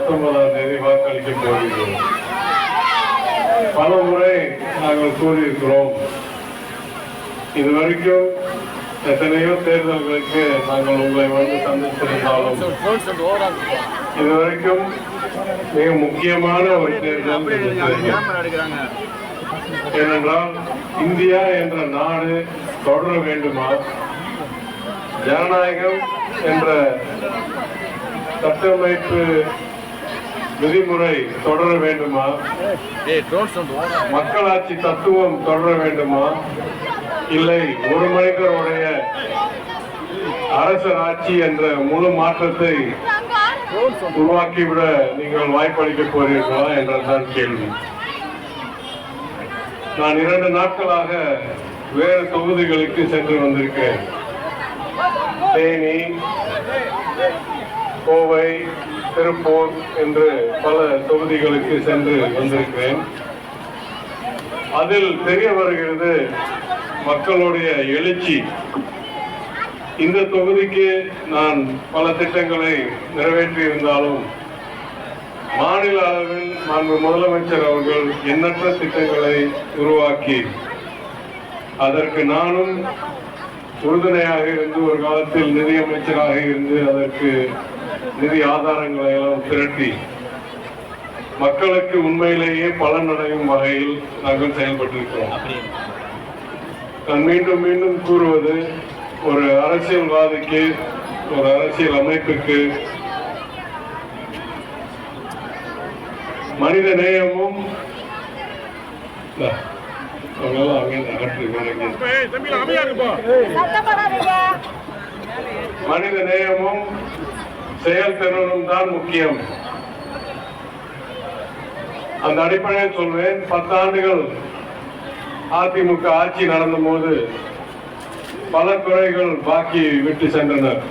19ஆம் தேதி வாக்களிக்க போகிறோம். பல முறை நாங்கள் கூறியிருக்கிறோம், இதுவரைக்கும் எத்தனையோ தேர்தல்களுக்கு நாங்கள் உங்களை வந்து சந்தித்திருந்தாலும் இதுவரைக்கும் மிக முக்கியமான ஒரு தேர்தல். ஏனென்றால் இந்தியா என்ற நாடு தொடர வேண்டுமா, ஜனநாயகம் என்ற கட்டமைப்பு விதிமுறை தொடர வேண்டுமா, மக்களாட்சி தத்துவம் தொடர வேண்டுமா, இல்லை ஒரு மனிதருடைய அரசர் ஆட்சி என்ற முழு மாற்றத்தை உருவாக்கிவிட நீங்கள் வாய்ப்பளிக்க போறீர்களா என்றதான் கேள்வி. நான் 2 நாட்களாக வேறு தொகுதிகளுக்கு சென்று வந்திருக்கிறேன். தேனி, கோவை, திருப்பூர் என்று பல தொகுதிகளுக்கு சென்று வந்திருக்கிறேன். அதில் தெரிய வருகிறது மக்களுடைய எழுச்சி. இந்த தொகுதிக்கு நான் பல திட்டங்களை நிறைவேற்றி இருந்தாலும் மாநில அளவில் மாண்பு முதலமைச்சர் அவர்கள் எண்ணற்ற திட்டங்களை உருவாக்கி அதற்கு நானும் உறுதுணையாக இருந்து ஒரு காலத்தில் நிதியமைச்சராக இருந்து அதற்கு நிதி ஆதாரங்களை எல்லாம் திரட்டி மக்களுக்கு உண்மையிலேயே பலன் அடையும் வகையில் நாங்கள் செயல்பட்டிருக்கிறோம். நான் மீண்டும் மீண்டும் கூறுவது, ஒரு அரசியல்வாதிக்கு, ஒரு அரசியல் அமைப்புக்கு மனித நேயமும் மனித நேயமும் செயல்திறனும் தான் முக்கியம். அந்த அடிப்படையில் சொல்வேன், 10 ஆண்டுகள் அதிமுக ஆட்சி நடந்த போது பல துறைகள் பாக்கி விட்டு சென்றனர்.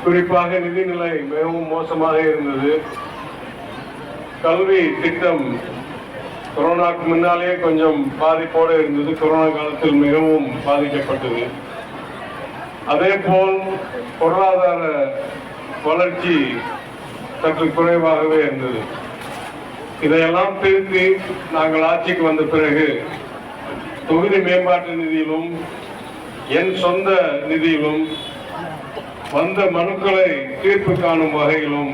குறிப்பாக நிதிநிலை மிகவும் மோசமாக இருந்தது. கல்வி திட்டம் கொரோனாக்கு முன்னாலேயே கொஞ்சம் பாதிப்போடு இருந்தது, கொரோனா காலத்தில் மிகவும் பாதிக்கப்பட்டது. அதே போல் பொருளாதார வளர்ச்சி சற்று குறைவாகவே இருந்தது. இதையெல்லாம் திருத்தி நாங்கள் ஆட்சிக்கு வந்த பிறகு தொகுதி மேம்பாட்டு நிதியிலும் என் சொந்த நிதியிலும் வந்த மனுக்களை தீர்ப்பு காணும் வகையிலும்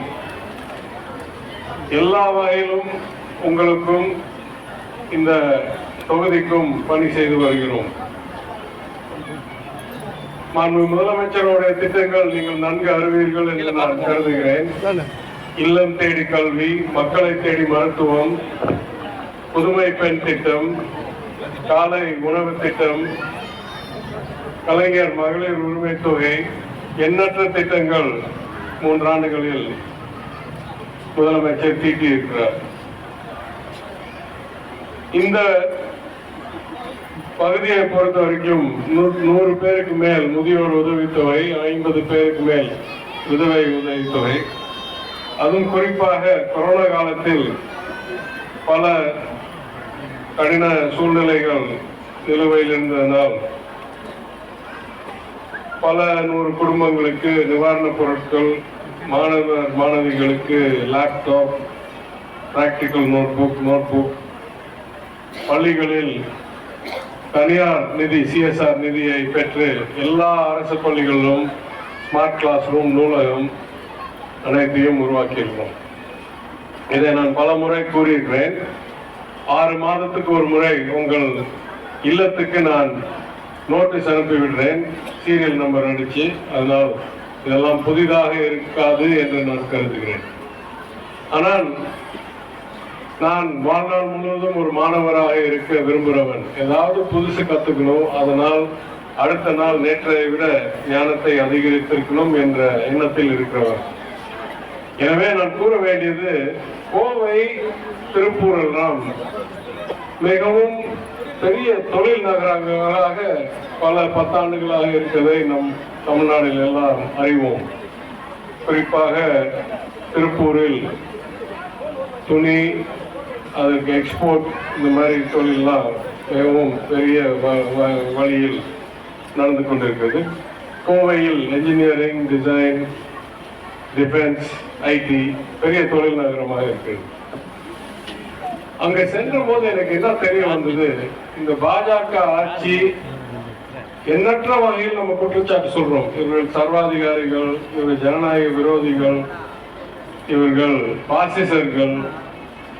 எல்லா வகையிலும் உங்களுக்கும் இந்த தொகுதிக்கும் பணி செய்து வருகிறோம். மாண்பு முதலமைச்சருடைய திட்டங்கள் நீங்கள் நன்கு அறிவீர்கள் என்று நான் கருதுகிறேன். இல்லம் தேடி கல்வி, மக்களை தேடி மருத்துவம், புதுமை பெண் திட்டம், காலை உணவு திட்டம், கலைஞர் மகளிர் உரிமை தொகை, எண்ணற்ற திட்டங்கள் 3 ஆண்டுகளில் முதலமைச்சர் தீட்டியிருக்கிறார். இந்த பகுதியை பொறுத்த வரைக்கும் 100 பேருக்கு மேல் முதியோர் உதவித்தொகை, 50 பேருக்கு மேல் விதவை உதவித்தொகை, அதுவும் குறிப்பாக கொரோனா காலத்தில் பல கடின சூழ்நிலைகள் நிலுவையில் இருந்ததனால் பல 100 குடும்பங்களுக்கு நிவாரணப் பொருட்கள், மாணவர் மாணவிகளுக்கு லேப்டாப், பிராக்டிக்கல் நோட்புக், பள்ளிகளில் தனியார் நிதி CSR நிதியை பெற்று எல்லா அரசு பள்ளிகளிலும் ஸ்மார்ட் கிளாஸ் ரூம், நூலகம் அனைத்தையும் உருவாக்கியிருக்கிறோம். இதை நான் பல முறை கூறியிருக்கிறேன். 6 மாதத்துக்கு ஒரு முறை உங்கள் இல்லத்துக்கு நான் நோட்டீஸ் அனுப்பிவிடுறேன், சீரியல் நம்பர் அடிச்சு. அதனால் இதெல்லாம் புதிதாக இருக்காது என்று நான் கருதுகிறேன். ஆனால் நான் வாழ்நாள் முழுவதும் ஒரு மாணவராக இருக்க விரும்புகிறவன். ஏதாவது புதுசு கத்துக்கணும், அதனால் அடுத்த நாள் நேற்றை விட ஞானத்தை அதிகரித்திருக்கணும் என்ற எண்ணத்தில் இருக்கிறவன். எனவே நான் கூற வேண்டியது, கோவை, திருப்பூர் எல்லாம் மிகவும் பெரிய தொழில் நகரங்களாக பல 10 ஆண்டுகளாக இருக்கிறதை நம் தமிழ்நாட்டில் எல்லாம் அறிவோம். குறிப்பாக திருப்பூரில் துணி, அதற்கு எக்ஸ்போர்ட், இந்த மாதிரி தொழிலெல்லாம் மிகவும் பெரிய வழியில் நடந்து கொண்டிருக்கிறது. கோவையில் என்ஜினியரிங், டிசைன், டிஃபென்ஸ், ஐடி பெரிய தொழில் நகரமாக இருக்கு. அங்க சென்ற போது எனக்கு என்ன தெரிய வந்தது, இந்த பாஜக ஆட்சி எண்ணற்ற வகையில் நம்ம குற்றச்சாட்டு சொல்றோம். இவர்கள் சர்வாதிகாரிகள், இவர்கள் ஜனநாயக விரோதிகள், இவர்கள் பாசிசர்கள்,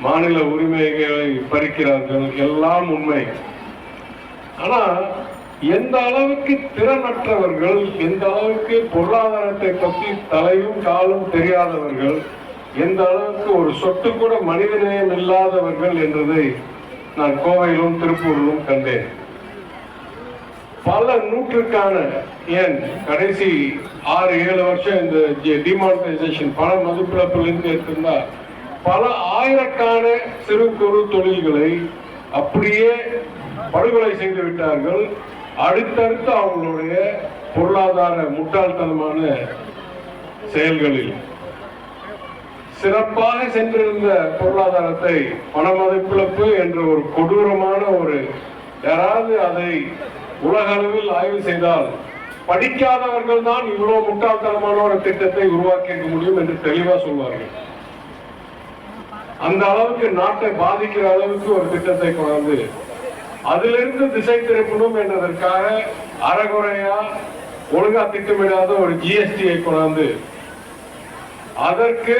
மாநில உரிமைகளை பறிக்கிறார்கள், எல்லாம் உண்மை. ஆனா எந்த அளவுக்கு திறனற்றவர்கள், எந்த அளவுக்கு பொருளாதாரத்தை பற்றி தலையும் காலும் தெரியாதவர்கள், எந்த அளவுக்கு ஒரு சொட்டு கூட மனிதநேயம் இல்லாதவர்கள் என்றதை நான் கோவையிலும் திருப்பூரிலும் கண்டேன். பல நூற்றுக்கான, ஏன் கடைசி 6-7 வருஷம் இந்த டிமானிட்டைசேஷன் பண மதிப்பிழப்பிலிருந்து எடுத்திருந்தா பல ஆயிரக்கான சிறு குறு தொழில்களை அப்படியே படுகொலை செய்து விட்டார்கள். அடுத்தடுத்து அவங்களுடைய பொருளாதார முட்டாள்தனமான செயல்களில் சிறப்பாக சென்றிருந்த பொருளாதாரத்தை பணமதிப்பிழப்பு என்ற ஒரு கொடூரமான யாராவது அதை உலக அளவில் ஆய்வு செய்தால் படிக்காதவர்கள் தான் இவ்வளவு முட்டாள்தனமான ஒரு திட்டத்தை உருவாக்கி இருக்க முடியும் என்று தெளிவா சொல்வார்கள். அந்த அளவுக்கு நாட்டை பாதிக்கிற அளவுக்கு ஒரு திட்டத்தை கொண்டாந்து அதிலிருந்து திசை திருப்பணும் என்றதற்காக அறகுறையா ஒழுங்கா திட்டமிடாத ஒரு ஜிஎஸ்டியை கொண்டாந்து அதற்கு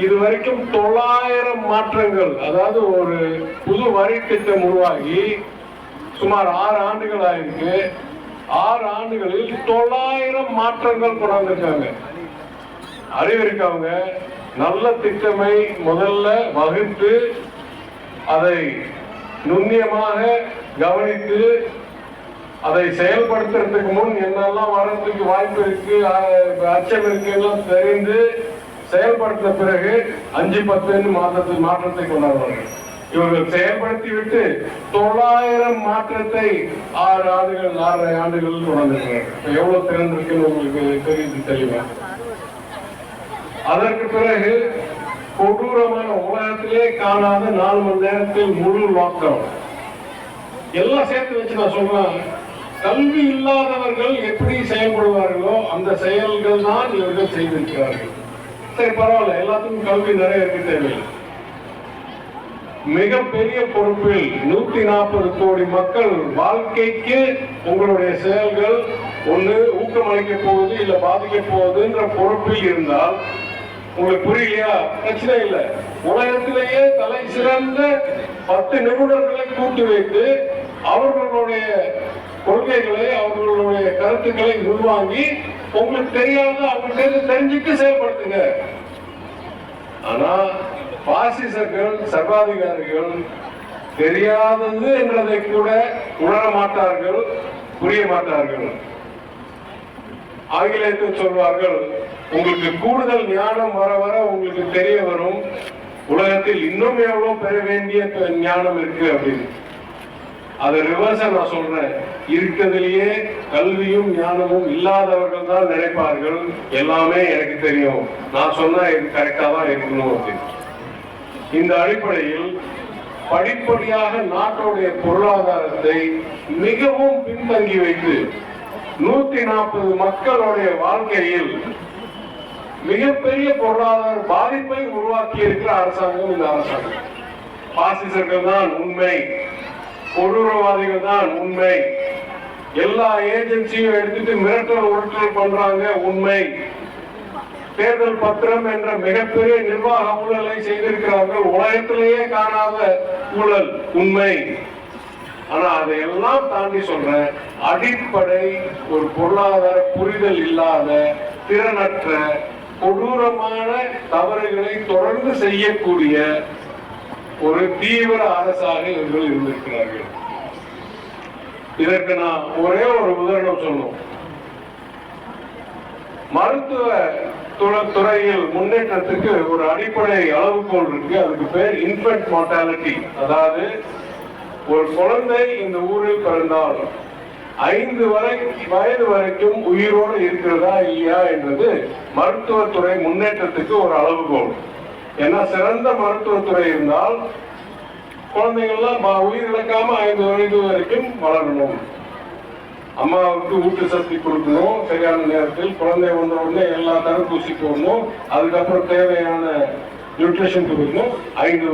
இதுவரைக்கும் 900 மாற்றங்கள், அதாவது ஒரு புது வரி திட்டம் உருவாகி சுமார் 6 ஆண்டுகள் ஆயிருக்கு. 6 ஆண்டுகளில் 900 மாற்றங்கள் கொண்டாந்துருக்காங்க. அறிவிருக்காங்க. நல்ல திட்டமை முதல்ல வகுத்து அதை நுண்ணியமாக கவனித்து அதை செயல்படுத்துறதுக்கு முன் என்னெல்லாம் வர்றதுக்கு வாய்ப்பு இருக்கு, அச்சம் இருக்கு எல்லாம் தெரிந்து செயல்படுத்த பிறகு 5-10 மாற்றத்தை கொண்டாடுவார்கள். இவர்கள் செயல்படுத்தி விட்டு 900 மாற்றத்தை 6 ஆண்டுகள் 6.5 ஆண்டுகள் கொண்டாந்துருக்கிறார்கள். எவ்வளவு திறன் இருக்குன்னு உங்களுக்கு தெரியுது தெளிவா. அதற்கு பிறகு கொடூரமான உலகத்திலே காணாத 4 மணி நேரத்தில் முழு லாக்டவுன் எல்லாம் சேர்த்து வச்சு நான் சொல்றேன். கல்வி இல்லாதவர்கள் எப்படி செயல்படுவார்களோ அந்த செயல்கள் தான் இவர்கள் செய்திருக்கிறார்கள். சரி பரவாயில்ல, எல்லாத்துக்கும் கல்வி நிறைய இருக்கு, தேவையில்லை. மிகப்பெரிய பொறுப்பில் 140 கோடி மக்கள் வாழ்க்கைக்கு உங்களுடைய செயல்கள் ஒண்ணு ஊக்கமளிக்க போகுது இல்ல பாதிக்க போகுதுன்ற பொறுப்பில் இருந்தால் உங்களுக்கு புரியலையா? பிரச்சனை இல்லை. உலகத்திலேயே தலை சிறந்த 10 நிபுணர்களை கூட்டி வைத்து அவர்களுடைய கொள்கைகளை அவர்களுடைய கருத்துக்களை உள்வாங்கி உங்களுக்கு தெரியாத அவங்களுக்கு தெரிஞ்சுட்டு செயல்படுத்துங்க. ஆனா பாசிசர்கள் சர்வாதிகாரிகள் தெரியாதது என்றதை கூட உணர மாட்டார்கள், புரிய மாட்டார்கள். ஆங்கிலத்தில் சொல்வார்கள், உங்களுக்கு கூடுதல் ஞானம் வர வர உங்களுக்கு தெரிய வரும் உலகத்தில் இன்னும் எவ்வளவு பெற வேண்டிய ஞானம் இருக்கு அப்படின்னு. அதை ரிவர்ஸா நான் சொல்றேன், இருக்கிறதுலயே கல்வியும் ஞானமும் இல்லாதவர்கள் தான் நினைப்பார்கள் எல்லாமே எனக்கு தெரியும், நான் சொன்னா இது கரெக்டா தான் இருக்கணும் அப்படின்னு. இந்த அடிப்படையில் படிப்படியாக நாட்டுடைய பொருளாதாரத்தை மிகவும் பின்தங்கி வைத்து 140 மக்களுடைய வாழ்க்கையில் மிகப்பெரிய பொருளாதார பாதிப்பை உருவாக்கி இருக்கிற அரசாங்கம் இந்த அரசாங்கம். பாசிசர்கள் தான் உண்மை, கொடூரவாதிகள் தான் உண்மை, எல்லா ஏஜென்சியும் எடுத்துட்டு மிரட்டல் உருட்டல் பண்றாங்க உண்மை, தேர்தல் பத்திரம் என்ற மிகப்பெரிய நிர்வாக ஊழலை செய்திருக்கிறார்கள், உலகத்திலேயே காணாத ஊழல் உண்மை. ஆனா அதையெல்லாம் தாண்டி சொல்ற அடிப்படை ஒரு பொருளாதார புரிதல் இல்லாத திறனற்ற கொடூரமான தவறுகளை தொடர்ந்து செய்யக்கூடிய ஒரு தீவிர அரசாக இவர்கள் இருந்திருக்கிறார்கள். இதற்கு நான் ஒரே ஒரு உதாரணம் சொன்னோம். மருத்துவ துறையில் முன்னேற்றத்துக்கு ஒரு அடிப்படை அளவுகோல் இருக்கு. அதுக்கு பேர் இன்ஃபென்ட் மார்டாலிட்டி. அதாவது ஒரு குழந்தை இந்த ஊரில் பிறந்தால் 5 வயது வரைக்கும் உயிரோடு இருக்கிறதா இல்லையா என்றது மருத்துவத்துறை முன்னேற்றத்துக்கு ஒரு அளவுகோல். ஏன்னா சிறந்த மருத்துவத்துறை இருந்தால் குழந்தைகள்லாம் உயிர் இழக்காம 5 வயது வரைக்கும் வளரணும். அம்மாவுக்கு ஊட்டச்சத்து கொடுக்கணும், சரியான நேரத்தில் குழந்தை வந்த உடனே எல்லா தடுப்பூசி போடணும், அதுக்கப்புறம் தேவையான நியூட்ரிஷன் கொடுக்கணும், 5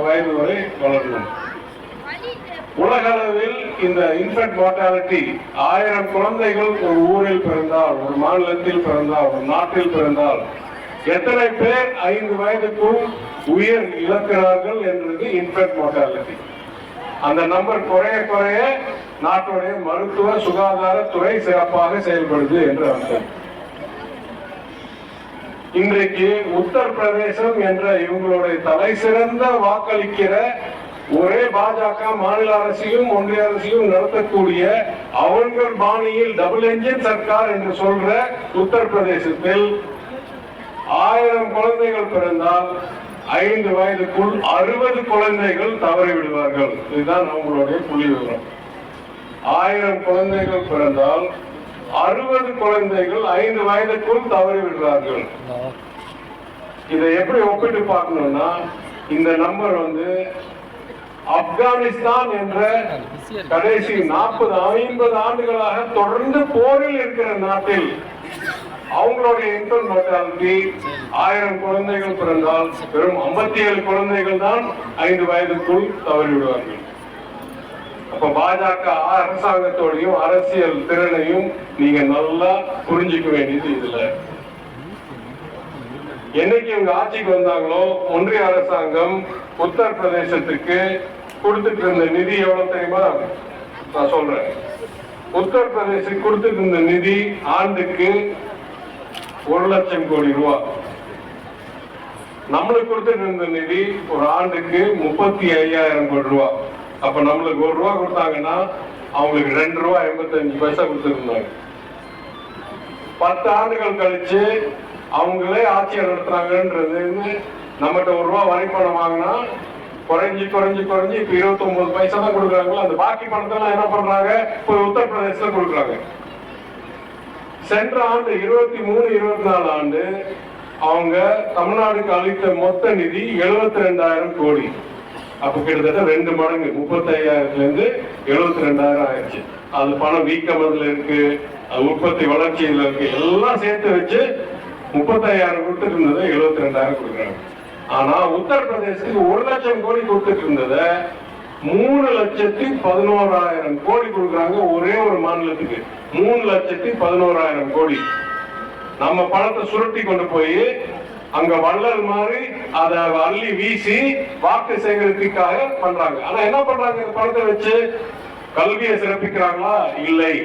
வயது வரை வளரணும். உலக அளவில் இந்த இன்ஃபென்ட் மார்டாலிட்டி 1000 குழந்தைகள் ஒரு ஊரில் பிறந்தால், ஒரு மாநிலத்தில் பிறந்தால், ஒரு நாட்டில் பிறந்தால் எத்தனை பேர் 5 வயதுக்குள் உயிர் இழக்கிறார்கள் என்றது இன்ஃபென்ட் மார்டாலிட்டி. அந்த நம்பர் குறைய குறைய நாட்டுடைய மருத்துவ சுகாதாரத்துறை சிறப்பாக செயல்படுது என்று அர்த்தம். இன்றைக்கு உத்தரப்பிரதேசம் என்ற இவங்களுடைய தலை சிறந்த வாக்களிக்கிற ஒரே பாஜக மாநில அரசியும் ஒன்றிய அரசியும் நடத்தக்கூடிய அவங்கள் பாணியில் டபுள் என்ஜின் சர்க்கார் என்று சொல்ற உத்தரப்பிரதேசத்தில் 1000 குழந்தைகள் பிறந்தால் 5 வயதுக்குள் 60 குழந்தைகள் தவறி விடுவார்கள். இதுதான் அவங்களுடைய புள்ளி விவரம். 1000 குழந்தைகள் பிறந்தால் 60 குழந்தைகள் 5 வயதுக்குள் தவறி விடுறார்கள். இதை எப்படி ஒப்பிட்டு பார்க்கணும்னா, இந்த நம்பர் ஆப்கானிஸ்தான் என்ற கடைசி 40-50 ஆண்டுகளாக தொடர்ந்து போரில் இருக்கிற நாட்டில் அவங்களுடைய இன்ஃபென்ட் மார்டாலிட்டி 1000 குழந்தைகள் பிறந்தால் வெறும் 57 குழந்தைகள் தான் 5 வயதுக்குள் தவறிவிடுவார்கள். அப்ப பாஜக அரசாங்கத்தோடையும் அரசியல் திறனையும் நீங்க நல்லா புரிஞ்சுக்க வேண்டியது இதுல. என்னைக்கு இவங்க ஆட்சிக்கு வந்தாங்களோ ஒன்றிய அரசாங்கம் உத்தரப்பிரதேசத்துக்கு கொடுத்துட்டு இருந்த நிதி எவ்வளவு தெரியுமா? நான் சொல்றேன். உத்தரப்பிரதேசத்துக்கு கொடுத்துட்டு இருந்த நிதி ஆண்டுக்கு 1 லட்சம் கோடி ரூபாய். நம்மளுக்கு கொடுத்துட்டு இருந்த நிதி ஒரு ஆண்டுக்கு 35,000 கோடி ரூபாய். அப்ப நம்மளுக்கு 1 ரூபா கொடுத்தாங்கன்னா அவங்களுக்கு 2 ரூபாய் 85 பைசா கொடுத்துருந்தாங்க. 10 ஆண்டுகள் கழிச்சு அவங்களே ஆட்சியை நடத்துறாங்கன்றது நம்மகிட்ட 1 ரூபா வரி பணம் வாங்கினா குறைஞ்சி குறைஞ்சி குறைஞ்சி இப்ப 29 பைசா தான் கொடுக்குறாங்களோ, அந்த பாக்கி பணத்தெல்லாம் என்ன பண்றாங்க, இப்போ உத்தரப்பிரதேசத்துல கொடுக்குறாங்க. சென்ற ஆண்டு 23-24 ஆண்டு அவங்க தமிழ்நாடுக்கு அளித்த மொத்த நிதி 72,000 கோடி. அப்ப கிட்டத்தட்ட 2 மடங்கு 35,000 இருந்து 72,000 ஆயிடுச்சு. அது பணம் வீக்கமதுல இருக்கு, உற்பத்தி வளர்ச்சியில இருக்கு, எல்லாம் சேர்த்து வச்சு 35,000 கொடுத்துட்டு இருந்ததை 72,000 கொடுக்குறாங்க. ஆனா உத்தரப்பிரதேசத்துக்கு 1 லட்சம் கோடி கொடுத்துட்டு இருந்தத 3,11,000 கோடி கொடுக்குறாங்க. ஒரே ஒரு மாநிலத்துக்கு 3,11,000 கோடி. நம்ம பணத்தை சுருட்டி கொண்டு போய் அங்க வள்ளல் மாதிரி அதை அள்ளி வீசி வாக்கு சேகரிப்புக்காக பண்றாங்க. ஆனா என்ன பண்றாங்க, இந்த பணத்தை வச்சு கல்வியை சிறப்பிக்கிறாங்களா? இல்லை.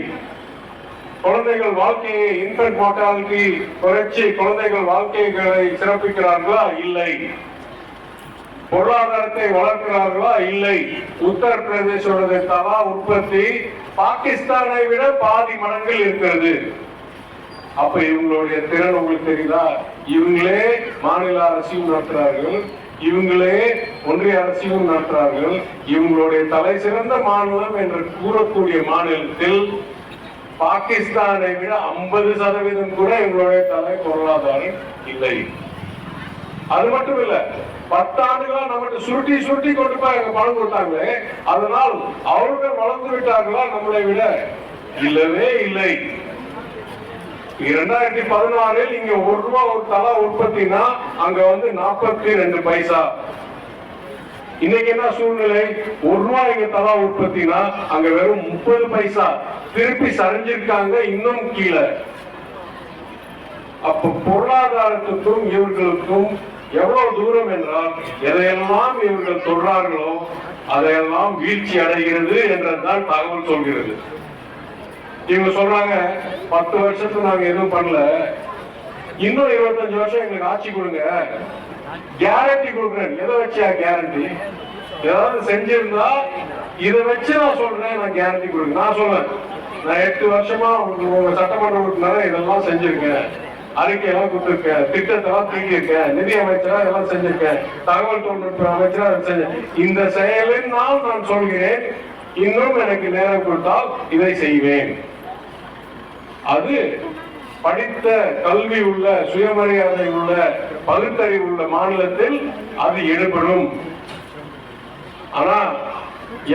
குழந்தைகள் வாழ்க்கையை இன்ஃபென்ட் மார்டாலிட்டி குறைச்சி குழந்தைகள் வாழ்க்கைகளை சிறப்பிக்கிறார்களா? இல்லை. பொருளாதாரத்தை வளர்க்கிறார்களா? இல்லை. உத்தரப்பிரதேசோட தலா உற்பத்தி பாகிஸ்தானை விட பாதி மடங்கில் இருக்கிறது. அப்ப இவங்களுடைய திறன் உங்களுக்கு தெரியுதா? இவங்களே மாநில அரசையும் நடத்துறார்கள், இவங்களே ஒன்றிய அரசையும் நடத்துறார்கள். இவங்களுடைய தலை சிறந்த மாநிலம் என்று கூறக்கூடிய மாநிலத்தில் பாகிஸ்தானை விட 50% கூட எங்களுடைய தலை பொருளாதாரம் இல்லை. அது மட்டும் இல்ல, 10 ஆண்டுகளா நம்மகிட்ட சுருட்டி சுருட்டி கொண்டு போய் எங்க பணம் கொடுத்தாங்களே, அதனால் அவர்கள் வளர்ந்து விட்டார்களா நம்மளை விட? இல்லவே இல்லை. 2016 இங்க 1 ரூபா ஒரு தலா உற்பத்தினா அங்க 42 பைசா. இன்னைக்கு என்ன சூழ்நிலை? 1 ரூபாய் இங்க தலா உற்பத்தினா அங்க வெறும் 30 பைசா. திருப்பி சரிஞ்சிருக்காங்க இன்னும் கீழே. அப்ப பொருளாதாரத்துக்கும் இவர்களுக்கும் எவ்வளவு தூரம் என்றால், எதையெல்லாம் இவர்கள் சொல்றார்களோ அதையெல்லாம் வீழ்ச்சி அடைகிறது என்றதான் தகவல் சொல்கிறது. இவங்க சொல்றாங்க 10 வருஷத்துக்கு நாங்க எதுவும் பண்ணல, இன்னும் 25 வருஷம் எங்களுக்கு ஆட்சி கொடுங்க, கேரண்டி கொடுக்குறேன். எதை வச்சா கேரண்டி? ஏதாவது செஞ்சிருந்தா இதை வச்சு நான் சொல்றேன், நான் கேரண்டி கொடுங்க. நான் சொல்றேன், நான் 8 வருஷமா உங்க சட்டமன்ற உறுப்பினரை இதெல்லாம் செஞ்சிருக்கேன், அறிக்கையெல்லாம் கொடுத்திருக்கேன், திட்டத்தெல்லாம் தீட்டிருக்கேன், நிதி அமைச்சரா இதெல்லாம் செஞ்சிருக்கேன், தகவல் தொழில்நுட்ப அமைச்சரா செஞ்சேன். இந்த செயலினால் நான் சொல்கிறேன், இன்னும் எனக்கு நேரம் கொடுத்தால் இதை செய்வேன். அது படித்த கல்வி உள்ள, சுயமரியாதை உள்ள, பகுத்தறிவு உள்ள மாநிலத்தில் அது ஈடுபடும். ஆனா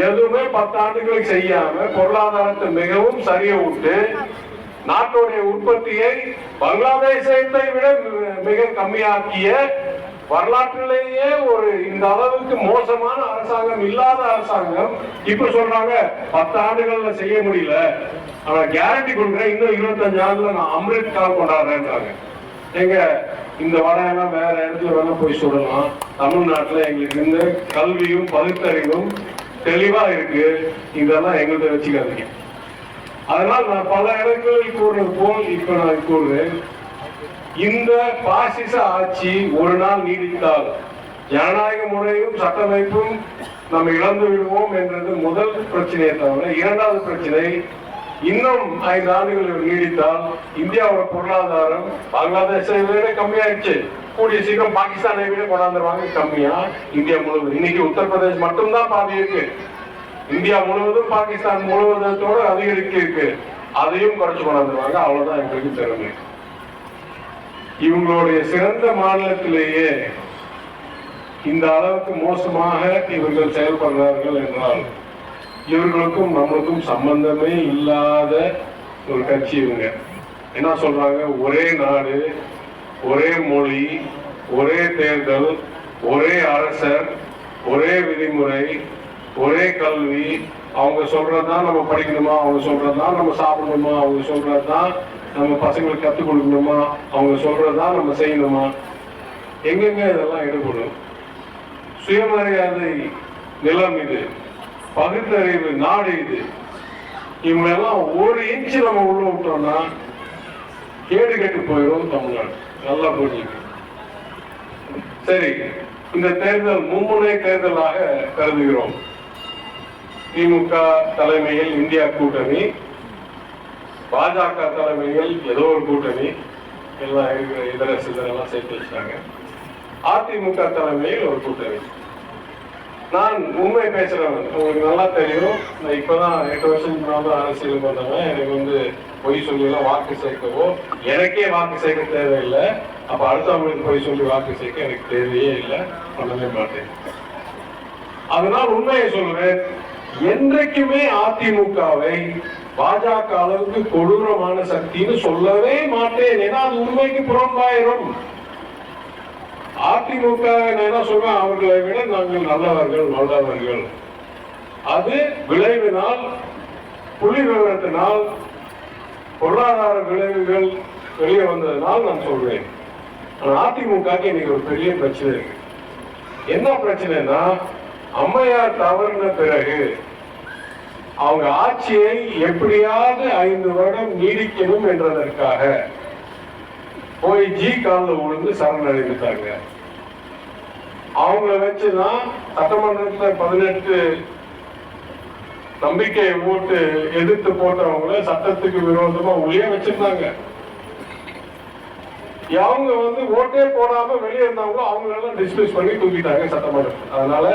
எதுவுமே 10 ஆண்டுகளுக்கு செய்யாம பொருளாதாரத்தை மிகவும் சரிய விட்டு நாட்டுடைய உற்பத்தியை பங்களாதேஷை விட மிக கம்மியாக்கிய வரலாற்றிலேயே ஒரு இந்த அளவுக்கு மோசமான அரசாங்கம் இல்லாத அரசாங்கம் இப்ப சொல்றாங்க 10 ஆண்டுகள்ல செய்ய முடியல. ஆனா கேரண்டி கொடுக்குறேன், இன்னும் 25 ஆண்டுல நான் அமிர்த் கால் கொண்டாடுறேன்றாங்க. எங்க இந்த வடையெல்லாம் வேற இடத்துல வேணா போய் சொல்லலாம். தமிழ்நாட்டுல எங்களுக்கு இந்த கல்வியும் பகுத்தறிவும் தெளிவா இருக்கு. இதெல்லாம் எங்கள்கிட்ட வச்சுக்காதீங்க. அதனால் நான் பல இடங்களில் கூறுறது போல் இப்ப நான் கூறுறேன், இந்த பாசிச ஆட்சி ஒரு நாள் நீடித்தால் ஜனநாயக முறையும் சட்டமைப்பும் நம்ம இழந்து விடுவோம் என்றது முதல் பிரச்சனையை தவிர, இரண்டாவது பிரச்சனை இன்னும் 5 ஆண்டுகள் நீடித்தால் இந்தியாவோட பொருளாதாரம் பங்களாதேஷை விட கம்மியாயிடுச்சு. கூடிய சீக்கிரம் பாகிஸ்தானை விட கொண்டாந்துருவாங்க கம்மியா. இந்தியா முழுவதும் இன்னைக்கு உத்தரப்பிரதேஷ் மட்டும்தான் பாதி இருக்கு. இந்தியா முழுவதும் பாகிஸ்தான் முழுவதோட அதிகரிக்க இருக்கு. அதையும் குறைச்சு கொண்டாந்துருவாங்க. அவ்வளவுதான் எங்களுக்கு திறமை. இவங்களுடைய சிறந்த மாநிலத்திலேயே இந்த அளவுக்கு மோசமாக இவர்கள் செயல்படுறார்கள் என்றால் இவர்களுக்கும் நம்மளுக்கும் சம்பந்தமே இல்லாத ஒரு கட்சி இவங்க. என்ன சொல்றாங்க? ஒரே நாடு, ஒரே மொழி, ஒரே தேர்தல், ஒரே அரசர், ஒரே விதிமுறை, ஒரே கல்வி. அவங்க சொல்றதுதான் நம்ம படிக்கணுமா, அவங்க சொல்றதுதான் நம்ம சாப்பிடணுமா, அவங்க சொல்றதுதான் நம்ம பசங்களுக்கு கற்றுக் கொடுக்கணுமா, அவங்க சொல்றதுதான் நம்ம செய்யணுமா? எங்கெங்க இதெல்லாம் ஈடுபடும்? சுயமரியாதை நிலம் இது, பகுத்தறிவு நாடு இது. இவங்க எல்லாம் 1 இன்ச்சு நம்ம உள்ள விட்டோம்னா கேடு கெட்டு போயிடும் தமிழ்நாடு. நல்லா புரிஞ்சுக்க. சரி, இந்த தேர்தல் மும்முனை தேர்தலாக கருதுகிறோம். திமுக தலைமையில் இந்தியா கூட்டணி, பாஜக தலைமையில் ஏதோ ஒரு கூட்டணி, எல்லாம் இருக்கிற இதர சிதறெல்லாம் சேர்த்து வச்சாங்க. அதிமுக தலைமையில் ஒரு கூட்டணி. நான் உண்மை பேசுறவன், உங்களுக்கு நல்லா தெரியும். நான் இப்பதான் 8 வருஷத்துக்கு முன்னாடி அரசியலுக்கு வந்தவன். எனக்கு பொய் சொல்லி எல்லாம் வாக்கு சேர்க்கவோ, எனக்கே வாக்கு சேர்க்க தேவையில்லை. அப்ப அடுத்தவங்களுக்கு பொய் சொல்லி வாக்கு சேர்க்க எனக்கு தேவையே இல்லை, பண்ணவே மாட்டேன். அதனால் உண்மையை சொல்லுவேன், என்றைக்குமே அதிமுகவை பாஜக அளவுக்கு கொடூரமான சக்தின்னு சொல்லவே மாட்டேன். ஏன்னா அது உண்மைக்கு புறம்பாயிரும். அதிமுக என்ன சொல்றேன், அவர்களை விட நாங்கள் நல்லவர்கள், நல்லவர்கள். அது விளைவினால், புள்ளி விவரத்தினால், பொருளாதார விளைவுகள் வெளியே வந்ததுனால் நான் சொல்றேன். அதிமுக இன்னைக்கு ஒரு பெரிய பிரச்சனை இருக்கு. என்ன பிரச்சனைனா, அம்மையார் தவறின பிறகு அவங்க ஆட்சியை எப்படியாவது 5 வருடம் நீடிக்கணும் என்றதற்காக போய் ஜி காலில் விழுந்து சரணடைந்துட்டாங்க. அவங்கள வச்சுதான் சட்டமன்றத்தில் 18 நம்பிக்கை ஓட்டு எதிர்த்து போட்டவங்கள சட்டத்துக்கு விரோதமா ஒளிய வச்சிருந்தாங்க. அவங்க ஓட்டே போடாம வெளியே இருந்தவங்க அவங்களெல்லாம் டிஸ்மிஸ் பண்ணி தூக்கிட்டாங்க சட்டமன்றத்தில். அதனால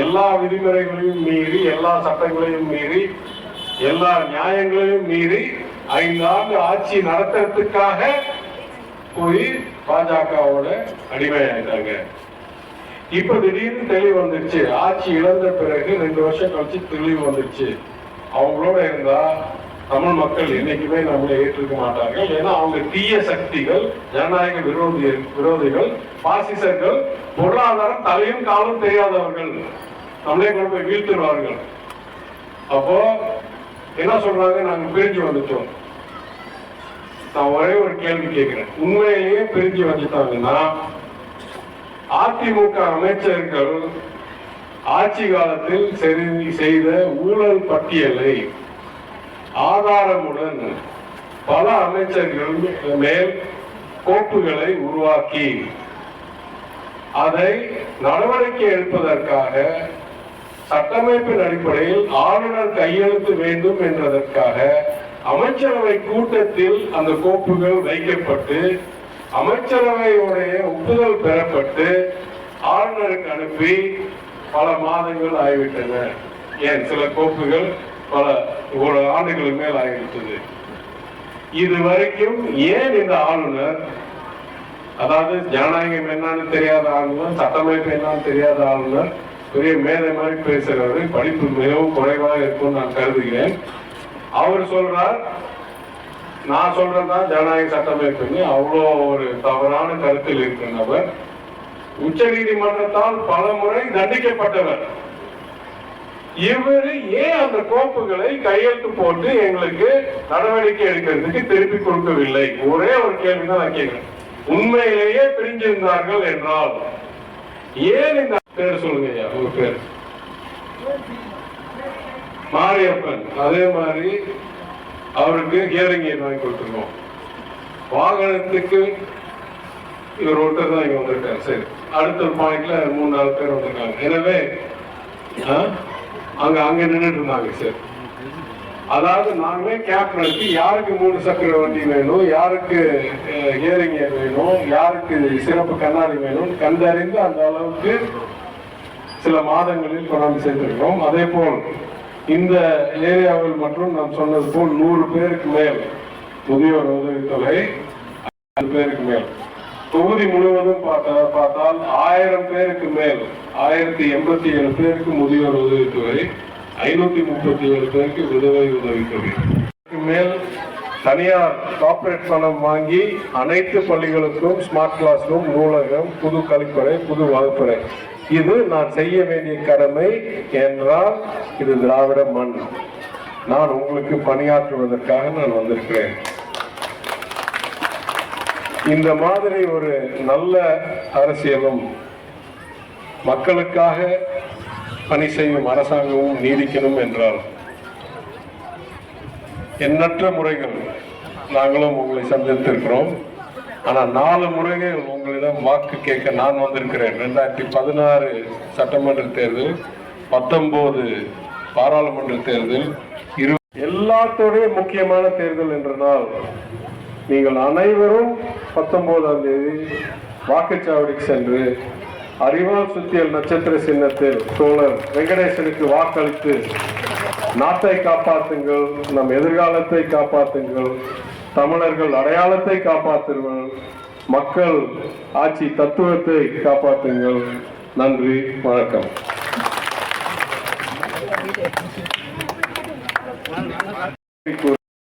எல்லா விதிமுறைகளையும் மீறி, எல்லா சட்டங்களையும் மீறி, எல்லா நியாயங்களையும் மீறி 5 ஆண்டு ஆட்சி நடத்துறதுக்காக போய் பாஜகவோட அடிமையாயிட்டாங்க. இப்ப திடீர்னு தெளிவு வந்துருச்சு. ஆட்சி இழந்த பிறகு 2 வருஷம் கழிச்சு தெளிவு வந்துருச்சு. அவங்களோட இருந்தா தமிழ் மக்கள் என்னைக்குமே நம்மளை ஏற்றுக்க மாட்டார்கள். ஏன்னா அவங்க தீய சக்திகள், ஜனநாயக விரோதிகள், பாசிசர்கள், பொருளாதாரம் தலையும் காலும் தெரியாதவர்கள், நம்மளே கொண்டு போய் வீழ்த்துருவார்கள். அப்போ என்ன சொல்றாங்க? நாங்க பிரிஞ்சு வந்துட்டோம். நான் ஒரே ஒரு கேள்வி கேட்கிறேன், உண்மையிலேயே பிரிஞ்சு வந்துட்டாங்கன்னா அதிமுக அமைச்சர்கள் ஆட்சி காலத்தில் செய்த ஊழல் பட்டியலை ஆதாரமுடன் பல அமைச்சர்கள் மேல் கோப்புகளை உருவாக்கி அதை நடவடிக்கை எடுப்பதற்காக சட்டமைப்பின் அடிப்படையில் ஆளுநர் கையெழுத்து வேண்டும் என்றதற்காக அமைச்சரவை கூட்டத்தில் அந்த கோப்புகள் வைக்கப்பட்டு அமைச்சரவையுடைய ஒப்புதல் பெறப்பட்டு ஆளுநருக்கு அனுப்பி பல மாதங்கள் ஆகிவிட்டன. ஏன் சில கோப்புகள் பல 1 ஆண்டுகளுக்கு மேல் ஆகிவிட்டது. இதுவரைக்கும் ஏன் இந்த ஆளுநர், அதாவது ஜனநாயகம் என்னன்னு தெரியாத ஆளுநர், சட்டமைப்பு என்னன்னு தெரியாத ஆளுநர், பெரிய மேதை மாதிரி பேசுறாரு, படிப்பு மிகவும் குறைவாக இருக்கும் நான் கருதுகிறேன். அவர் சொல்றார், நான் சொல்றதுதான் ஜனநாயக சட்டமைப்புன்னு அவ்வளோ ஒரு தவறான கருத்தில் இருக்கிற நபர். உச்ச நீதிமன்றத்தால் பல முறை தண்டிக்கப்பட்டவர். இவரு ஏன் அந்த கோப்புகளை கையெழுத்து போட்டு எங்களுக்கு நடவடிக்கை எடுக்கிறதுக்கு திருப்பி கொடுக்கவில்லை? ஒரே ஒரு கேள்விதான் நான் கேட்கிறேன். உண்மையிலேயே பிரிஞ்சிருந்தார்கள் என்றால் ஏன் இந்த பேர் சொல்லுங்க ஐயா, உங்க பேர் மாரியப்பன். அதே மாதிரி அவருக்கு ஹியரிங் எய்ட் வாங்கி கொடுத்துருக்கோம். வாகனத்துக்கு இவர் ஒருத்தர் தான் இங்க வந்திருக்காரு. சரி, அடுத்த பாயிண்ட்ல 3-4 பேர் வந்திருக்காங்க. எனவே அங்க நின்றுட்டு இருந்தாங்க. சரி, அதாவது நாங்களே கேப் நடத்தி யாருக்கு 3 சக்கர வண்டி வேணும், யாருக்கு ஹியரிங் எய்ட் வேணும், யாருக்கு சிறப்பு கண்ணாடி வேணும் கண்டறிந்து அந்த அளவுக்கு சில மாதங்களில் கொண்டாந்து சேர்த்திருக்கிறோம். அதே போல் இந்த ஏரியாவில் மற்றும் நாம் சொன்னது போல் 100 பேருக்கு மேல் முதியோர் உதவித்தொகை, 5 பேருக்கு மேல் தொகுதி முழுவதும் பார்த்தால் 1000 பேருக்கு மேல் 1087 பேருக்கு முதியோர் உதவித்தொகை, 537 பேருக்கு விதவை உதவித்தொகை மேல் தனியார் கார்ப்பரேட் பணம் வாங்கி அனைத்து பள்ளிகளுக்கும் ஸ்மார்ட் கிளாஸ் ரூம், நூலகம், புது கழிப்பறை, புது வகுப்பறை. இது நான் செய்ய வேண்டிய கடமை என்றால் இது திராவிட மண். நான் உங்களுக்கு பணியாற்றுவதற்காக நான் வந்திருக்கிறேன். இந்த மாதிரி ஒரு நல்ல அரசியலும் மக்களுக்காக பணி செய்யும் அரசாங்கமும் நீடிக்கணும் என்றால் எண்ணற்ற முறைகள் நாங்களும் உங்களை சந்தித்திருக்கிறோம். ஆனால் 4 முறைகள் உங்களிடம் வாக்கு கேட்க நான் வந்திருக்கிறேன். 2016 சட்டமன்ற தேர்தல், 19 பாராளுமன்ற தேர்தல், எல்லாத்தோடைய முக்கியமான தேர்தல் என்ற நாள் நீங்கள் அனைவரும் 19ஆம் தேதி வாக்குச்சாவடிக்கு சென்று அறிவால் சுத்தியல் நட்சத்திர சின்னத்தில் தோழர் வெங்கடேசனுக்கு வாக்களித்து நாட்டை காப்பாற்றுங்கள், நம் எதிர்காலத்தை காப்பாற்றுங்கள், தமிழர்கள் அடையாளத்தை காப்பாற்றுங்கள், மக்கள் ஆட்சி தத்துவத்தை காப்பாற்றுங்கள். நன்றி, வணக்கம்.